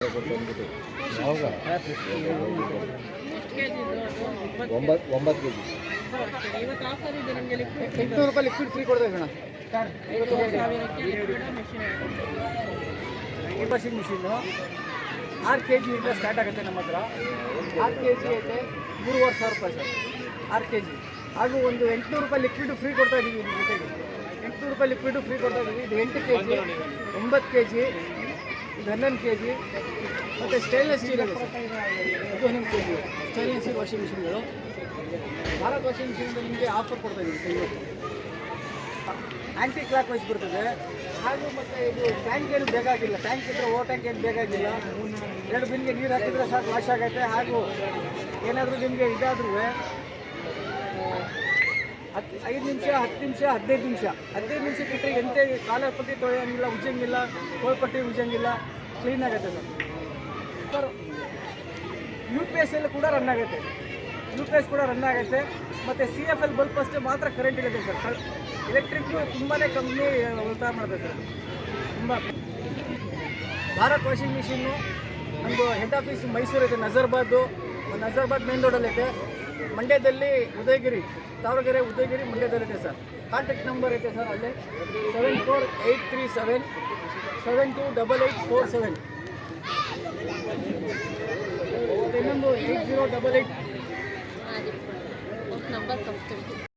ಯಾವಾಗ 9 KG ₹800 liquid free ಕೊಡ್ತಾ ಇದ್ದಣ್ಣ. Washing machine 6 kg ಇಂದ ಸ್ಟಾರ್ಟ್ ಆಗುತ್ತೆ ನಮ್ಮ ಹತ್ರ. 6 kg ಐತೆ ₹3,500 ಸರ್ 6 kg. ಹಾಗೂ ಒಂದು ₹800 ಲಿಕ್ವಿಡ್ ಫ್ರೀ ಕೊಡ್ತಾ ಇದ್ದೀವಿ. ಇದ್ರ ಜೊತೆಗೆ ₹800 ಲಿಕ್ವಿಡ್ ಫ್ರೀ ಕೊಡ್ತಾ ಇದ್ದೀವಿ. ಇದು 8 kg, 9 kg, ಇದು 11 kg. ಮತ್ತು ಸ್ಟೇನ್ಲೆಸ್ ಸ್ಟೀಲ್ ಇದೆ ಸರ್, ಇದು 11 kg ಸ್ಟೇನ್ಲೆಸ್ ಸ್ಟೀಲ್ ವಾಷಿಂಗ್ ಮಿಷಿನ್ಗಳು. ಭಾರತ್ ವಾಷಿಂಗ್ ಮಿಷಿನ್ ನಿಮಗೆ ಆಫರ್ ಕೊಡ್ತಾ ಇದ್ದೀವಿ ಸರ್. ಇವತ್ತು ಆ್ಯಂಟಿ ಕ್ಲಾಕ್ ವೈಸ್ ಬರ್ತದೆ. ಹಾಗೂ ಮತ್ತು ಇದು ಟ್ಯಾಂಕ್ ಏನು ಬೇಕಾಗಿಲ್ಲ, ಟ್ಯಾಂಕ್ ಇದ್ದರೆ ಟ್ಯಾಂಕ್ ಏನು ಬೇಕಾಗಿಲ್ಲ. 2 ಬಿನ್ಗೆ ನೀರು ಹಾಕಿದರೆ ಸಾಕು, ವಾಶ್ ಆಗುತ್ತೆ. ಹಾಗೂ ಏನಾದರೂ ನಿಮಗೆ ಇದಾದ್ರೂ 5 ನಿಮಿಷ, 10 ನಿಮಿಷ, 15 ನಿಮಿಷ 15 ನಿಮಿಷಕ್ಕಿಟ್ಟರೆ ಎಂತ ಕಾಲರ್ ಪಟ್ಟಿ ತೊಳೆಯೋಂಗಿಲ್ಲ, ಉಜ್ಜಂಗಿಲ್ಲ, ಕೋಲ್ಪಟ್ಟಿ ಉಜ್ಜಂಗಿಲ್ಲ, ಕ್ಲೀನ್ ಆಗುತ್ತೆ ಸರ್. UPS ಎಲ್ಲ ಕೂಡ ರನ್ ಆಗುತ್ತೆ, UPS ಕೂಡ ರನ್ ಆಗುತ್ತೆ. ಮತ್ತು CFL ಬಲ್ಪ್ ಅಷ್ಟೇ ಮಾತ್ರ ಕರೆಂಟ್ ಇರುತ್ತೆ ಸರ್. ಎಲೆಕ್ಟ್ರಿಕ್ಕು ತುಂಬಾ ಕಮ್ಮಿ ಉಳಿತಾಯ ಮಾಡುತ್ತೆ ಸರ್. ತುಂಬ ಭಾರತ್ ವಾಷಿಂಗ್ ಮಿಷಿನ್ನು ನಮ್ಮದು ಹೆಡ್ ಆಫೀಸ್ ಮೈಸೂರು ಇದೆ, ನಜರ್ಬಾದ್ ಮೇನ್ ರೋಡಲ್ಲಿದೆ. ಮಂಡ್ಯದಲ್ಲಿ ಉದಯಗಿರಿ, ತಾವರೆಕೆರೆ ಉದಯಗಿರಿ ಮಂಡ್ಯದಲ್ಲಿದೆ ಸರ್. ಕಾಂಟ್ಯಾಕ್ಟ್ ನಂಬರ್ ಐತೆ ಸರ್ ಅಲ್ಲಿ 7483772847. ಇನ್ನೊಂದು 8088 ನಂಬರ್